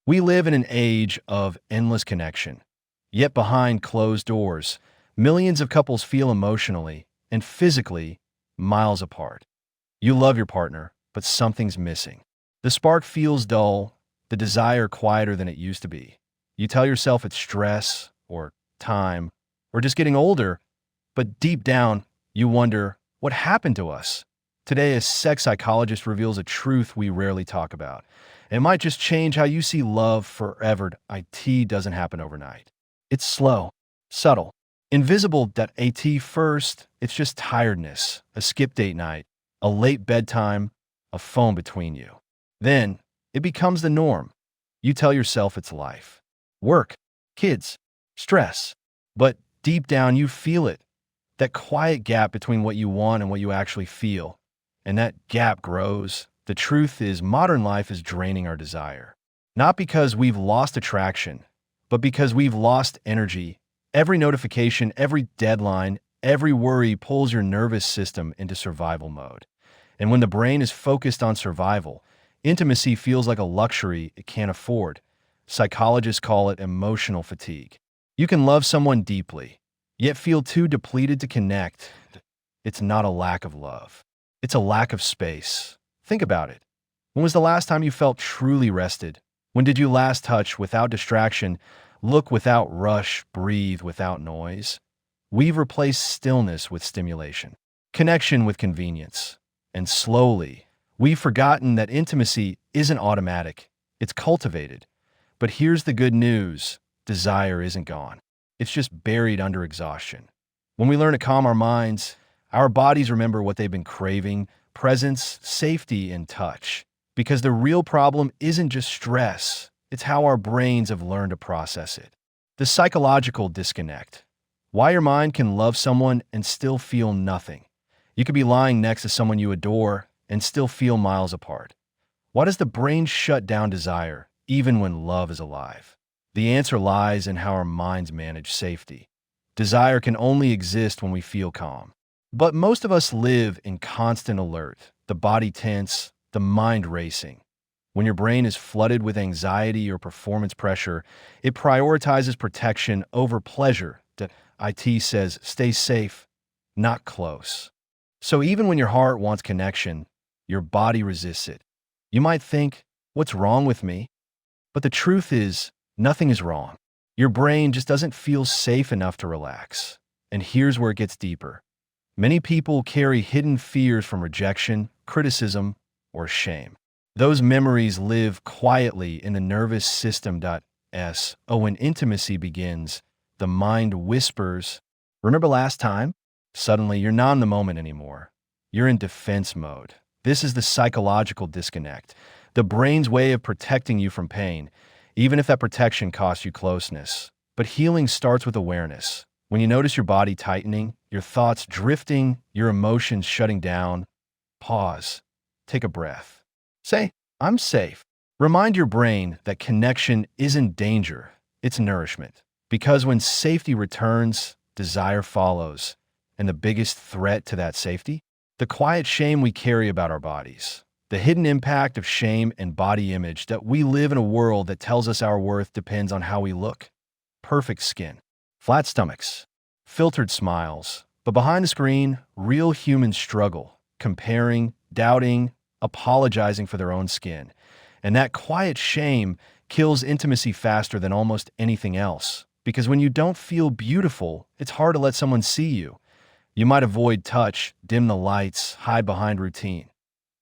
We live in an age of endless connection. Yet behind closed doors, millions of couples feel emotionally and physically miles apart. You love your partner, but something's missing. The spark feels dull, the desire quieter than it used to be. You tell yourself it's stress or time or just getting older, but deep down, you wonder, what happened to us? Today, a sex psychologist reveals a truth we rarely talk about. It might just change how you see love forever. It doesn't happen overnight. It's slow, subtle, invisible. At first, it's just tiredness, a skip date night, a late bedtime, a phone between you. Then, it becomes the norm. You tell yourself it's life. Work, kids, stress. But deep down, you feel it. That quiet gap between what you want and what you actually feel. And that gap grows. The truth is, modern life is draining our desire. Not because we've lost attraction, but because we've lost energy. Every notification, every deadline, every worry pulls your nervous system into survival mode. And when the brain is focused on survival, intimacy feels like a luxury it can't afford. Psychologists call it emotional fatigue. You can love someone deeply, yet feel too depleted to connect. It's not a lack of love. It's a lack of space. Think about it. When was the last time you felt truly rested? When did you last touch without distraction, look without rush, breathe without noise? We've replaced stillness with stimulation, connection with convenience. And slowly, we've forgotten that intimacy isn't automatic. It's cultivated. But here's the good news. Desire isn't gone. It's just buried under exhaustion. When we learn to calm our minds, our bodies remember what they've been craving: presence, safety, and touch. Because the real problem isn't just stress, it's how our brains have learned to process it. The psychological disconnect. Why your mind can love someone and still feel nothing. You could be lying next to someone you adore and still feel miles apart. Why does the brain shut down desire, even when love is alive? The answer lies in how our minds manage safety. Desire can only exist when we feel calm. But most of us live in constant alert, the body tense, the mind racing. When your brain is flooded with anxiety or performance pressure, it prioritizes protection over pleasure. It says, stay safe, not close. So even when your heart wants connection, your body resists it. You might think, what's wrong with me? But the truth is, nothing is wrong. Your brain just doesn't feel safe enough to relax. And here's where it gets deeper. Many people carry hidden fears from rejection, criticism, or shame. Those memories live quietly in the nervous system. When intimacy begins, the mind whispers, remember last time? Suddenly, you're not in the moment anymore. You're in defense mode. This is the psychological disconnect, the brain's way of protecting you from pain, even if that protection costs you closeness. But healing starts with awareness. When you notice your body tightening, your thoughts drifting, your emotions shutting down, pause. Take a breath. Say, I'm safe. Remind your brain that connection isn't danger, it's nourishment. Because when safety returns, desire follows. And the biggest threat to that safety? The quiet shame we carry about our bodies. The hidden impact of shame and body image. That we live in a world that tells us our worth depends on how we look. Perfect skin, flat stomachs, filtered smiles. But behind the screen, real humans struggle, comparing, doubting, apologizing for their own skin. And that quiet shame kills intimacy faster than almost anything else. Because when you don't feel beautiful, it's hard to let someone see you. You might avoid touch, dim the lights, hide behind routine.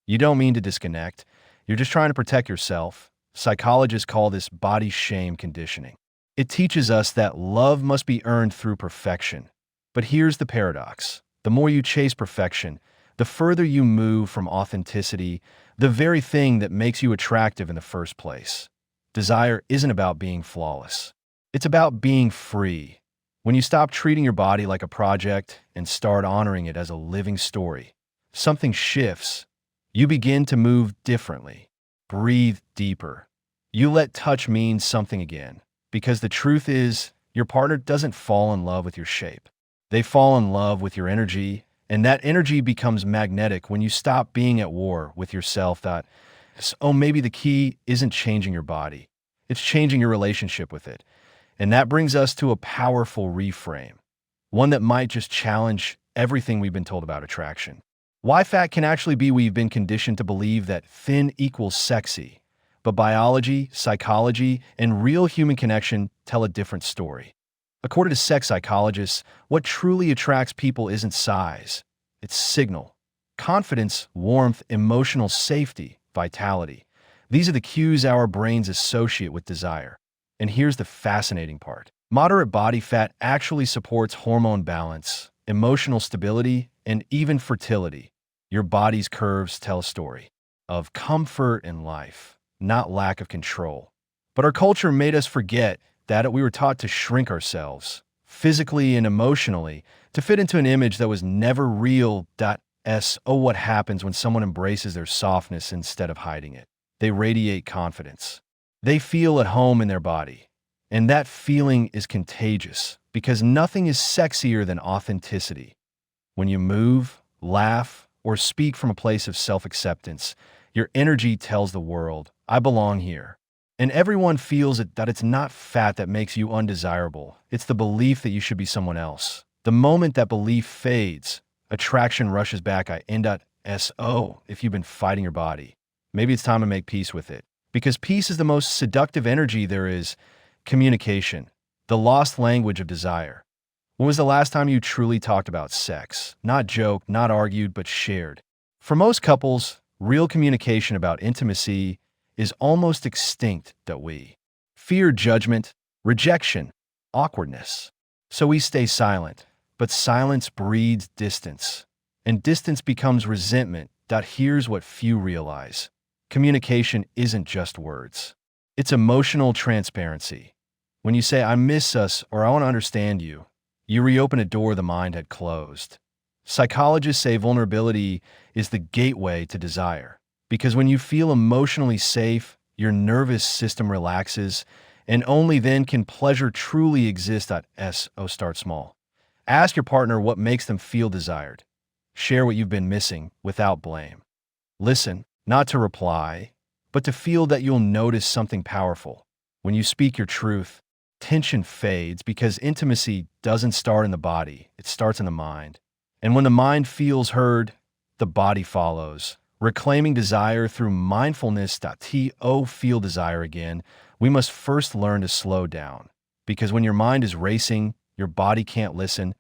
You don't mean to disconnect. You're just trying to protect yourself. Psychologists call this body shame conditioning. It teaches us that love must be earned through perfection. But here's the paradox. The more you chase perfection, the further you move from authenticity, the very thing that makes you attractive in the first place. Desire isn't about being flawless. It's about being free. When you stop treating your body like a project and start honoring it as a living story, something shifts. You begin to move differently. Breathe deeper. You let touch mean something again. Because the truth is, your partner doesn't fall in love with your shape. They fall in love with your energy, and that energy becomes magnetic when you stop being at war with yourself. Maybe the key isn't changing your body. It's changing your relationship with it. And that brings us to a powerful reframe, one that might just challenge everything we've been told about attraction. Why fat can actually be we've been conditioned to believe that thin equals sexy, but biology, psychology, and real human connection tell a different story. According to sex psychologists, what truly attracts people isn't size, it's signal. Confidence, warmth, emotional safety, vitality. These are the cues our brains associate with desire. And here's the fascinating part. Moderate body fat actually supports hormone balance, emotional stability, and even fertility. Your body's curves tell a story of comfort in life, not lack of control. But our culture made us forget that we were taught to shrink ourselves, physically and emotionally, to fit into an image that was never real. What happens when someone embraces their softness instead of hiding it? They radiate confidence. They feel at home in their body. And that feeling is contagious because nothing is sexier than authenticity. When you move, laugh, or speak from a place of self-acceptance, your energy tells the world, I belong here. And everyone feels that it's not fat that makes you undesirable. It's the belief that you should be someone else. The moment that belief fades, attraction rushes back. If you've been fighting your body, maybe it's time to make peace with it. Because peace is the most seductive energy there is. Communication, the lost language of desire. When was the last time you truly talked about sex? Not joked, not argued, but shared. For most couples, real communication about intimacy is almost extinct. We fear judgment, rejection, awkwardness. So we stay silent, but silence breeds distance, and distance becomes resentment. Here's what few realize. Communication isn't just words. It's emotional transparency. When you say, I miss us, or I want to understand you, you reopen a door the mind had closed. Psychologists say vulnerability is the gateway to desire. Because when you feel emotionally safe, your nervous system relaxes, and only then can pleasure truly exist. Start small. Ask your partner what makes them feel desired. Share what you've been missing without blame. Listen, not to reply, but to feel that you'll notice something powerful. When you speak your truth, tension fades because intimacy doesn't start in the body, it starts in the mind. And when the mind feels heard, the body follows. Reclaiming desire through mindfulness. Feel desire again, we must first learn to slow down. Because when your mind is racing, your body can't listen.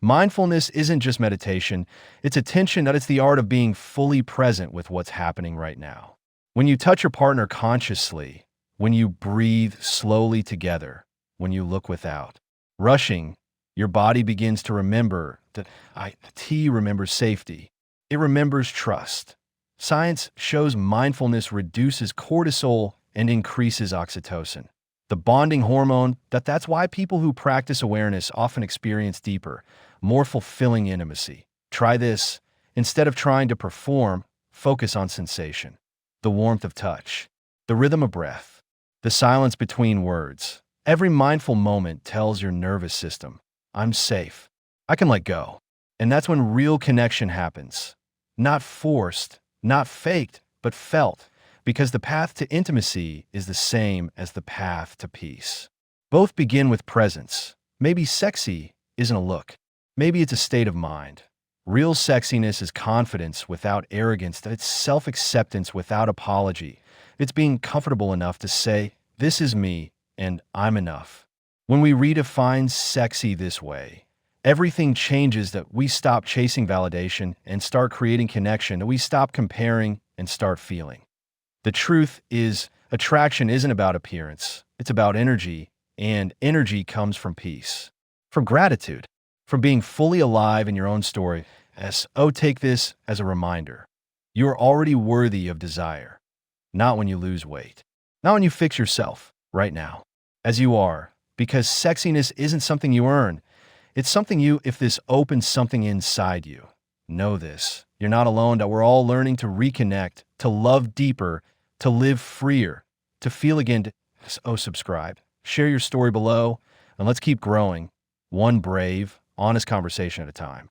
Mindfulness isn't just meditation, it's attention. It's the art of being fully present with what's happening right now. When you touch your partner consciously, when you breathe slowly together, when you look without rushing, your body begins to remember that remembers safety. It remembers trust. Science shows mindfulness reduces cortisol and increases oxytocin, the bonding hormone. That's why people who practice awareness often experience deeper, more fulfilling intimacy. Try this. Instead of trying to perform, focus on sensation, the warmth of touch, the rhythm of breath, the silence between words. Every mindful moment tells your nervous system, I'm safe. I can let go. And that's when real connection happens. Not forced, not faked, but felt. Because the path to intimacy is the same as the path to peace. Both begin with presence. Maybe sexy isn't a look. Maybe it's a state of mind. Real sexiness is confidence without arrogance. It's self-acceptance without apology. It's being comfortable enough to say, this is me, and I'm enough. When we redefine sexy this way, everything changes. That we stop chasing validation and start creating connection. That we stop comparing and start feeling. The truth is, attraction isn't about appearance. It's about energy, and energy comes from peace, from gratitude, from being fully alive in your own story. Take this as a reminder. You are already worthy of desire. Not when you lose weight. Not when you fix yourself, right now. As you are. Because sexiness isn't something you earn. It's something if this opens something inside you. Know this. You're not alone. That we're all learning to reconnect, to love deeper, to live freer, to feel again. Subscribe. Share your story below, and let's keep growing. One brave, honest conversation at a time.